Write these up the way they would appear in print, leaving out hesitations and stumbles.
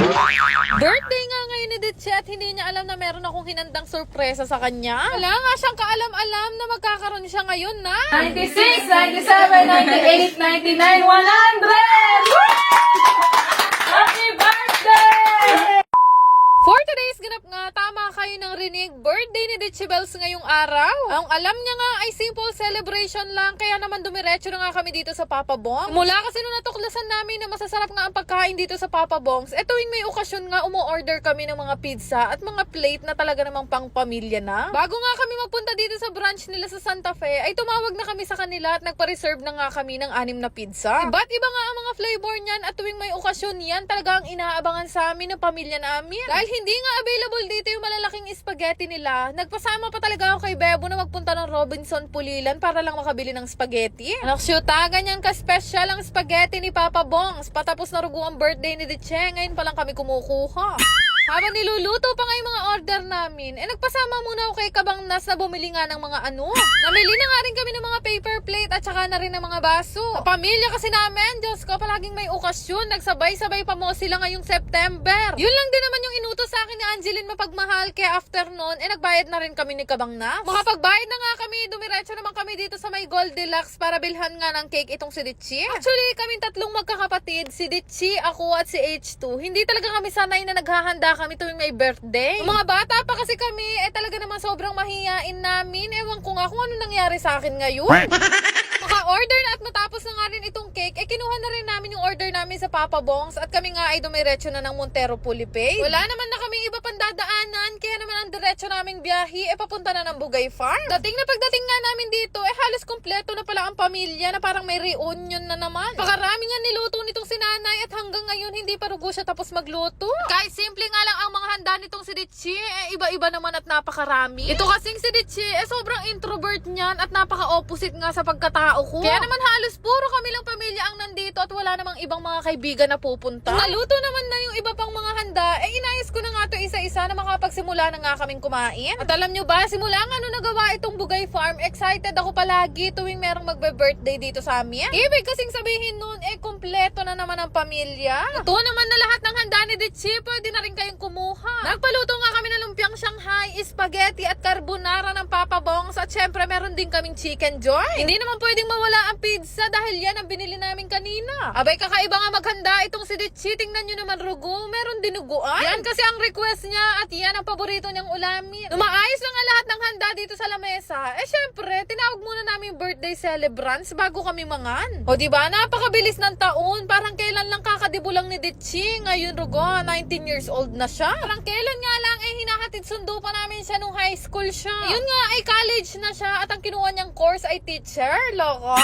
Birthday nga ngayon ni Ditche at hindi niya alam na meron akong hinandang sorpresa sa kanya. Wala nga siyang kaalam-alam na magkakaroon siya ngayon na 96, 97, 98, 99, 100! Happy birthday! For today's ganap nga, tama kayo ng rinig, birthday ni Ditche Bells ngayong araw. Ang alam niya nga ay simple celebration lang, kaya naman dumiretso na nga kami dito sa Papa Bongs. Mula kasi nung natuklasan namin na masasarap nga ang pagkain dito sa Papa Bongs, tuwing may okasyon nga umu-order kami ng mga pizza at mga plate na talaga namang pang pamilya na. Bago nga kami magpunta dito sa branch nila sa Santa Fe, ay tumawag na kami sa kanila at nagpa-reserve na nga kami ng 6 na pizza. Iba't iba nga ang mga flavor niyan at tuwing may okasyon yan, talaga ang inaabangan sa amin ng pamilya namin. Dahil hindi nga available dito yung malalaking spaghetti nila, nagpasama pa talaga ako kay Bebo na magpunta ng Robinson Pulilan para lang makabili ng spaghetti. Anak shoota, ganyan ka-special ang spaghetti ni Papa Bongs. Patapos na rugo ang birthday ni Ditche, ngayon pa lang kami kumukuha. Habang niluluto pa nga yung mga order namin, nagpasama muna ako kay Kabang Nas na bumili nga ng mga ano. Namili na nga rin kami ng mga paper plate at saka na rin ng mga baso. Sa pamilya kasi namin, Diyos ko, palaging may okasyon. Nagsabay-sabay pa mo sila ngayong September. Yun lang din naman yung inutos sa akin ni Angeline mapagmahal, kaya after nun, nagbayad na rin kami ni Kabang Nas. Makapagbayad na nga kami, dumiretso naman kami dito sa may Goldilocks para bilhan nga ng cake itong si Ditche. Actually, kaming tatlong magkakapatid, si Ditche, ako at si H2. Hindi talaga kami sanay na naghahanda kami tuwing may birthday. Yung mga bata pa kasi kami, talaga naman sobrang mahihain namin. Ewan ko nga kung ano nangyari sa akin ngayon. Maka-order na at matapos na nga rin itong cake, kinuha na rin namin yung order namin sa Papa Bongs at kami nga ay dumiretso na ng Montero Pulipay. Wala naman na kami iba pang dadaanan, kaya naman ang diretso naming biyahe, papunta na ng Bugay Farm. Pagdating nga namin dito, halos kompleto na pala ang pamilya na parang may reunion na naman. Pakarami nga niluto nitong si nanay at hanggang ngayon hindi pa rugo siya tapos magluto. Kahit simple nga lang ang mga handa nitong si Ditche, iba-iba naman at napakarami. Ito kasing si Ditche, sobrang introvert niyan at napaka-opposite nga sa pagkatao ko. Kaya naman halos puro kami lang pamilya ang nandito at wala namang ibang mga kaibigan na pupunta. Naluto naman na yung iba pang mga handa, inayos ko na nga to isa-isa na makapagsimula na nga kaming kumain. At alam nyo ba, simula nga nung nagawa itong Bugay Farm, excited ako palagi tuwing merong magbe-birthday dito sa amin. Ibig kasing sabihin nun, kompleto na naman ang pamilya. Ito naman na lahat ng handa ni Ditche, pwede na rin kayong kumuha. Nagpaluto nga kami ng lumpiang Shanghai, spaghetti at carbonara ng Papa Bongs at syempre meron din kaming chicken joy. Hindi naman pwedeng mawala ang pizza dahil yan ang binili namin kanina. Abay, kakaiba nga maghanda itong si Ditche. Tingnan nyo naman rugo, meron dinuguan. Yan kasi ang request niya at yan ang paborito niyang ulamin. Numaayos na nga lahat ng handa dito sa lamesa. Syempre, tinawag muna namin birthday celebrants bago kami mangan. O diba, napakabilis ng taon. Parang kailan lang kakadibulang ni Ditche. Ngayon rugo, 19 years old na siya. Parang kailan nga lang hinahatid sundo pa namin siya nung high school siya. Yun nga ay college na siya at ang kinuha niyang course ay teacher. Loko.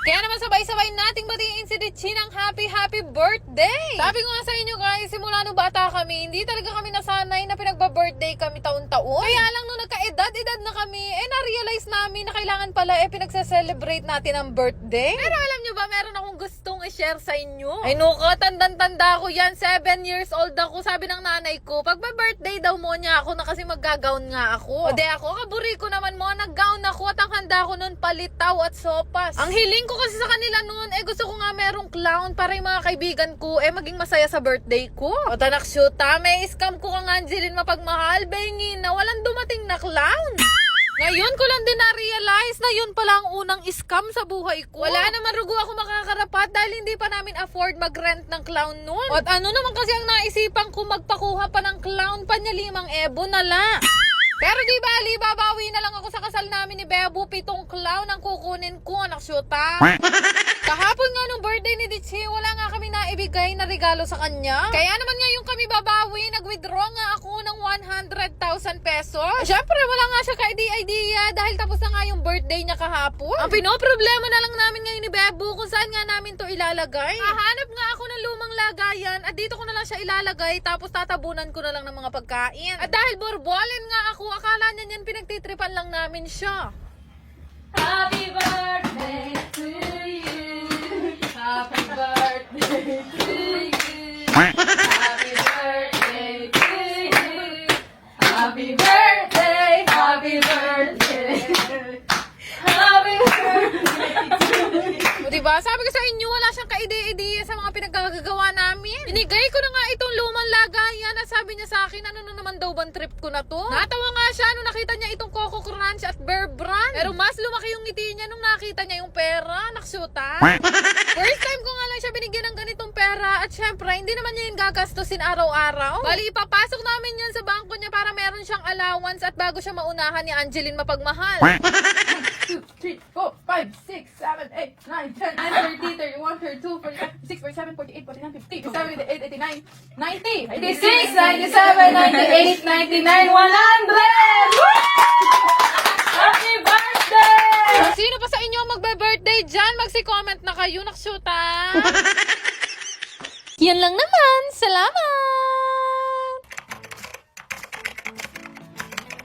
Kaya naman sabay-sabay nating batiin si Ditche ng happy birthday. Sabi ko nga sa inyo guys, simula nung bata kami, hindi talaga kami nasanay na pinagba-birthday kami taon-taon. Kaya lang nung nagka-edad na kami, na-realize namin na kailangan pala pinagse-celebrate natin ang birthday. Pero alam nyo ba, meron akong gustong i-share sa inyo. Ay nuko, tandang-tanda ko yan. 7 years old ako. Sabi ng nanay ko, pag may birthday daw mo niya ako na kasi mag-gown nga ako. O de ako, kaburi ko naman mo, nag-gown ako at ang handa ko nun palitaw at sopas. Ang hiling ko kasi sa kanila nun, gusto ko nga merong clown para yung mga kaibigan ko, maging masaya sa birthday ko. O tanak shoota, may scam ko kang Angeline mapagmahal, bengin na walang dumating na clown. Ngayon ko lang din na-realize na yun pala ang unang scam sa buhay ko. Wala naman rugo ako makakarapat dahil hindi pa namin afford mag-rent ng clown nun. At ano naman kasi ang naisipan ko, magpakuha pa ng clown pa niya 5 ebo na la. Pero di bali, babawi na lang ako sa kasal namin ni Bebo. 7 clown ang kukunin ko, anak shoota. Kahapon nga nung birthday ni Ditche, wala nga kami naibigay na regalo sa kanya. Kaya naman ngayon kami babawi, nag-withdraw nga ako ng 100,000 pesos. Syempre, wala nga siya ka-idea dahil tapos na nga yung birthday niya kahapon. Ang pinoproblema na lang namin ngayon ni Bebo kung saan nga namin to ilalagay. Hahanap nga ako ng lumang lagayan at dito ko na lang siya ilalagay tapos tatabunan ko na lang ng mga pagkain. At dahil borbolin nga ako, akala niya niyan pinagtitripan lang namin siya. Happy birthday to you. Happy birthday to you. Happy birthday to you. Happy birthday. Happy birthday. Happy birthday to you. O diba? Sabi ko sa inyo, wala siyang ka-ideya sa mga pinagkagagawa namin. Nilagay ko na nga itong lumang lagayan at sabi niya sa akin, ano na naman daw bang trip ko na to? Natawa nga siya nung nakita niya itong Coco Crunch at Bear Brand. Pero mas lumaki yung ngiti niya nung nakita niya yung pera. Naksyuta. First time ko nga lang siya binigyan ng ganitong pera at syempre, hindi naman niya yung gagastusin araw-araw. Bali, ipapasok namin yan sa bangko niya para meron siyang allowance at bago siya maunahan ni Angeline mapagmahal. 2, 3, 4, 5, 6, 7, 8, 9, 10, 11, 30, 31, 32, 45, 46, 47, 48, 49, 50, 57, 89, 90, 86, 97, 98, 99, 100! Happy birthday! Kung sino pa sa inyo ang magbe-birthday dyan, magsi-comment na kayo. Naksyuta. Yan lang naman. Salamat!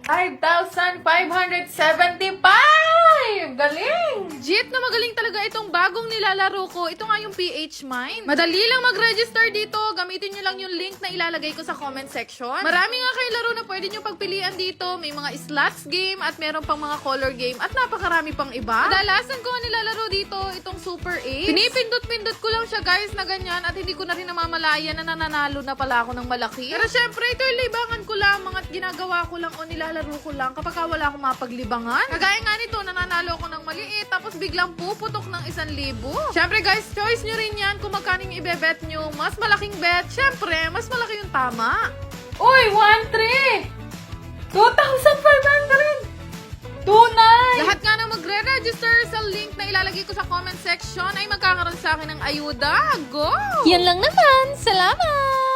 5,575! Galing! Jit na magaling talaga itong bagong nilalaro ko. Ito nga yung PH Mind. Madali lang mag-register dito. Gamitin nyo lang yung link na ilalagay ko sa comment section. Marami nga kayo laro na pwede nyo pagpilian dito. May mga slots game at meron pang mga color game at napakarami pang iba. Kadalasan ko nga nilalaro dito itong Super 8. Pinipindot-pindot ko lang siya guys na ganyan at hindi ko na rin namamalayan na nananalo na pala ako ng malaki. Pero syempre ito yung libangan ko lamang at ginagawa ko lang o nilalaro ko lang kapag wala akong mapaglibangan. Kagaya nga nito, nananalo ako ng maliit tapos biglang puputok ng 1,000. Syempre guys, choice nyo rin yan kung magkano yung ibebet nyo. Mas malaking bet, syempre, mas malaki yung tama. Uy, 1,300! 2,500! 2,900! Lahat nga na magre-register sa link na ilalagay ko sa comment section ay magkakaroon sa akin ng ayuda. Go! Yan lang naman. Salamat!